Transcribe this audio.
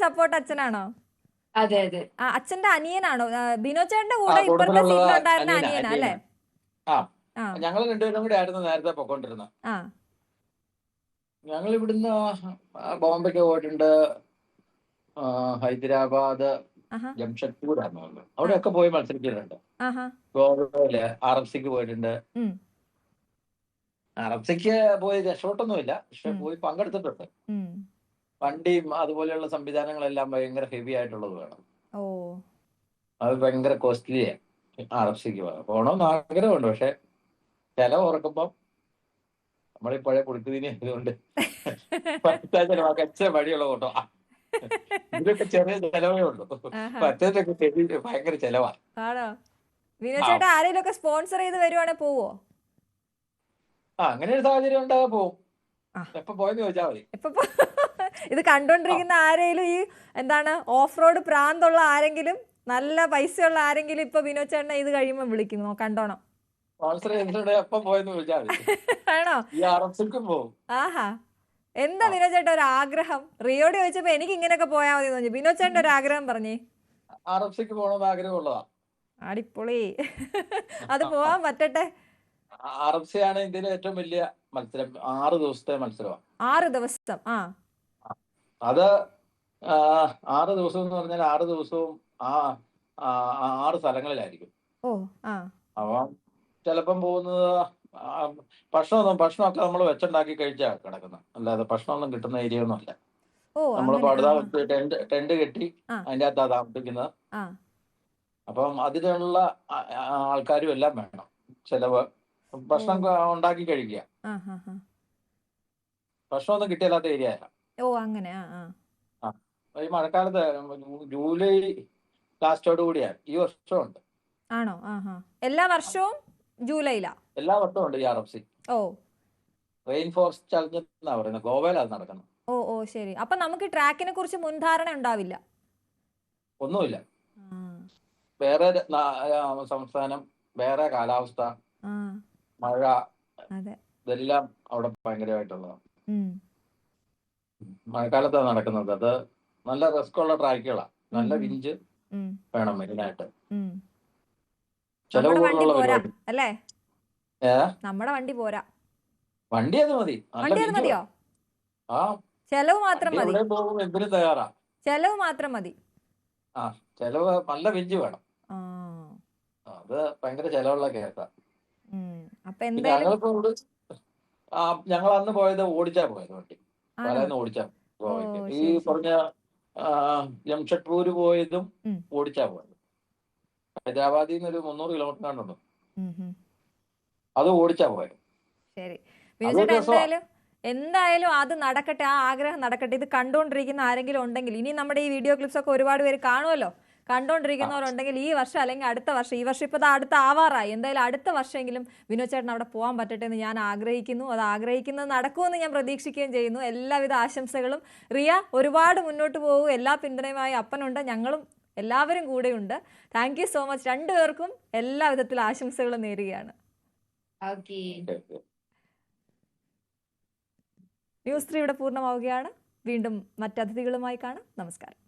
Support അച്ഛനാണോ? അതെ അതെ. അച്ഛന്റെ അനിയനാണോ? ബിനോ ചേട്ടന്റെ ആ കൂടെ ഇപ്പുറത്തെ കൂടുതലുള്ളത് സീറ്റിലുണ്ടായിരുന്ന അനിയനാ അനിയനാ അല്ലേ? അനിയനാ. ആ ആ ഞങ്ങൾ രണ്ടുപേരും കൂടി ആയിരുന്നു നേരത്തെ പൊക്കോണ്ടിരുന്നത്. ആ ഞങ്ങൾ ഇവിടുന്ന് ബോംബെക്ക് പോയിട്ടുണ്ട്, ഹൈദരാബാദ്, ആഹാ ജംഷഡ്പൂരാണ് തോന്നുന്നത്. ആ അവിടെയൊക്കെ പോയി മത്സരിച്ചിട്ടുണ്ട്. ആഹാ ഗോവയില് RFCക്ക് പോയിട്ടുണ്ട്. ഉം RFCക്ക് പോയി രക്ഷപ്പെട്ടൊന്നുമില്ല, പക്ഷെ ഉം പോയി പങ്കെടുത്തിട്ടുണ്ട്. ഉം വണ്ടിയും അതുപോലെയുള്ള സംവിധാനങ്ങളെല്ലാം ഭയങ്കര ഹെവി ആയിട്ടുള്ളത് വേണം. ഓ അത് ഭയങ്കര കോസ്റ്റ്ലിയാണ്. RFCക്ക് പോകണമെന്ന് ആഗ്രഹമുണ്ട്, പക്ഷെ ചെലവ് ഓർക്കുമ്പം നമ്മളീ പഴയ കുടുക്കുതിനി ആയതുകൊണ്ട് ചെലവാക്കച്ച വഴിയുള്ള കേട്ടോ. ഇതിലൊക്കെ ചെറിയ ചെലവേ ഉള്ളൂ, ആഹാ മറ്റേതൊക്കെ ചെറിയ ഭയങ്കര ചെലവാ. ആണോ? ബിനോ ആ ചേട്ടാ ആരെങ്കിലും ഒക്കെ സ്പോൺസർ ചെയ്ത് വരുവാണെ പോവോ? അങ്ങനെ ഒരു സാഹചര്യം ഉണ്ടാകാൻ പോവും. ആ എപ്പൊ പോയെന്ന് ചോദിച്ചാൽ മതി. ഇപ്പൊ ഇത് ആ കണ്ടോണ്ടിരിക്കുന്ന ആരെങ്കിലും ഈ എന്താണ് ഓഫ് റോഡ് പ്രാന്തുള്ള ആരെങ്കിലും നല്ല പൈസയുള്ള ആരെങ്കിലും ഇപ്പൊ ബിനോ ചേട്ടനെ ഇത് കഴിയുമ്പോൾ വിളിക്കുന്നു, കണ്ടോണം. സ്പോൺസർ ചെയ്തിട്ടുണ്ടെ എപ്പം പോയെന്ന് ചോദിച്ചാൽ മതി. ആണോ? ഈ RFCക്കും പോവും. ആഹാ എന്താ ആ ബിനോ ചേട്ടാ ഒരു ആഗ്രഹം? റിയോട് ചോദിച്ചപ്പോ എനിക്ക് ഇങ്ങനെയൊക്കെ പോയാൽ മതി തോന്നി. ബിനോ ചേട്ടന്റെ ഒരു ആഗ്രഹം പറഞ്ഞേ. RFCക്ക് പോകണമെന്ന് ആഗ്രഹമുള്ളതാ. അടിപൊളി. അത് പോവാൻ പറ്റട്ടെ. RFC ആണ് ഇന്ത്യയിലെ ഏറ്റവും വലിയ മത്സരം. 6 ദിവസത്തെ മത്സരമാണ്. 6 ദിവസം. അത് 6 ദിവസം എന്ന് പറഞ്ഞാൽ 6 ദിവസവും ആ 6 സ്ഥലങ്ങളിലായിരിക്കും. ഓ ആ അപ്പം ചിലപ്പം പോകുന്നത് ഭക്ഷണമൊക്കെ നമ്മൾ വെച്ചുണ്ടാക്കി കഴിച്ചാ കിടക്കുന്നത്, അല്ലാതെ ഭക്ഷണമൊന്നും കിട്ടുന്ന ഏരിയ ഒന്നും അല്ല. ഓ നമ്മൾ അങ്ങനെ. പടുതാ ആഹാ വെച്ച് ടെന്റ് കെട്ടി ആ അതിൻ്റെ അകത്താ താമസിക്കുന്നത്. ആ അപ്പം അതിനുള്ള ആൾക്കാരും എല്ലാം വേണം. ചിലവ് ഓ ഭക്ഷണം ഉണ്ടാക്കി കഴിക്കുക. ആ ഹാ ഹാ ഭക്ഷണമൊന്നും കിട്ടിയല്ലാത്ത ഏരിയ അല്ല. ഓ അങ്ങനെ. ആ ആ ആ ഈ മഴക്കാലത്ത് ജൂലൈ ലാസ്റ്റോട് കൂടിയാണ്. ഈ വർഷമുണ്ട്. ആണോ? ആഹാ എല്ലാ വർഷവും ജൂലൈയിലാ? എല്ലാ വർഷവും ഉണ്ട് ഈ RFC. ഓ റെയിൻ ഫോറസ്റ്റ് ചലഞ്ച് എന്നാ പറയുന്നത്. ഗോവയിലാണ് നടക്കുന്നത്. ഓ ഓ ശരി. അപ്പൊ നമുക്ക് ട്രാക്കിനെ കുറിച്ച് മുൻധാരണ ഉണ്ടാവില്ല? ഒന്നുമില്ല. ആ വേറെ സംസ്ഥാനം, വേറെ കാലാവസ്ഥ, ആ മഴ, അതെ. ഇതെല്ലാം അവിടെ ഭയങ്കരമായിട്ടുള്ളതാണ്. ഉം മഴക്കാലത്താണ് നടക്കുന്നത്. അത് നല്ല റിസ്ക് ഉള്ള ട്രാക്കുകളാണ്. ഉം നല്ല ഉം വിഞ്ച് ഉം വേണം മെയിനായിട്ട്. ഉം ചെലവ് നമ്മുടെ വണ്ടി കൂടുതലുള്ള പോരാ പരിപാടി. അല്ലേ? ഏ നമ്മുടെ വണ്ടി പോരാ. വണ്ടി അത് മതി, നല്ല വണ്ടി അത് വിഞ്ച് മതിയോ? വേണം. ആ ചെലവ് മാത്രം വണ്ടി മതി. എവിടെയും പോകും, എന്തിനും തയ്യാറാ. ചെലവ് മാത്രം മതി. ആ ചെലവ് നല്ല വിഞ്ച് വേണം. ആ അത് ഭയങ്കര ചെലവുള്ള കേസാ. അപ്പൊ പിന്നെ എന്തായാലും ഞങ്ങളിപ്പോ ഇവിടെ ഞങ്ങൾ അന്ന് പോയത് ഓടിച്ചാ പോയത് വണ്ടി. ആണോ? പാലാന്ന് ഓടിച്ചാ ഓ ഗോവയ്ക്ക്. ഈ ശരി ശരി. പറഞ്ഞ ജംഷഡ്പൂര് പോയതും ഉം ഓടിച്ചാ പോയത്. ഹൈദരാബാദിൽ നിന്ന് ഒരു 300 കിലോമീറ്റർ കണ്ടുണ്ട്. ഉം ഉം അത് ഓടിച്ചാ പോയത്. ശരി. ബിനു അതൊരു ചേട്ടാ രസമാ. എന്തായാലും അത് നടക്കട്ടെ, ആ ആഗ്രഹം നടക്കട്ടെ. ഇത് കണ്ടുകൊണ്ടിരിക്കുന്ന ആരെങ്കിലും ഉണ്ടെങ്കിൽ, ഇനി നമ്മുടെ ഈ വീഡിയോ ക്ലിപ്സ് ഒക്കെ ഒരുപാട് പേര് കാണുമല്ലോ, ആ കണ്ടുകൊണ്ടിരിക്കുന്നവരുണ്ടെങ്കിൽ ഈ വർഷം അല്ലെങ്കിൽ അടുത്ത വർഷം, ഈ വർഷം ഇപ്പോൾ അടുത്ത ആവാറായി, എന്തായാലും അടുത്ത വർഷമെങ്കിലും ബിനു ചേട്ടൻ അവിടെ പോകാൻ പറ്റട്ടെ എന്ന് ഞാൻ ആഗ്രഹിക്കുന്നു. അത് ആഗ്രഹിക്കുന്നത് നടക്കുമെന്ന് ഞാൻ പ്രതീക്ഷിക്കുകയും ചെയ്യുന്നു. എല്ലാവിധ ആശംസകളും. റിയ ഒരുപാട് മുന്നോട്ട് പോകും. എല്ലാ പിന്തുണയുമായി അപ്പനുണ്ട്, ഞങ്ങളും എല്ലാവരും കൂടെയുണ്ട്. Thank you so much. രണ്ടുപേർക്കും എല്ലാ വിധത്തിലും ആശംസകളും നേരുകയാണ്. ഓക്കെ. ന്യൂസ് 3 ഇവിടെ പൂർണ്ണമാവുകയാണ്. വീണ്ടും മറ്റതിഥികളുമായി കാണാം. നമസ്കാരം.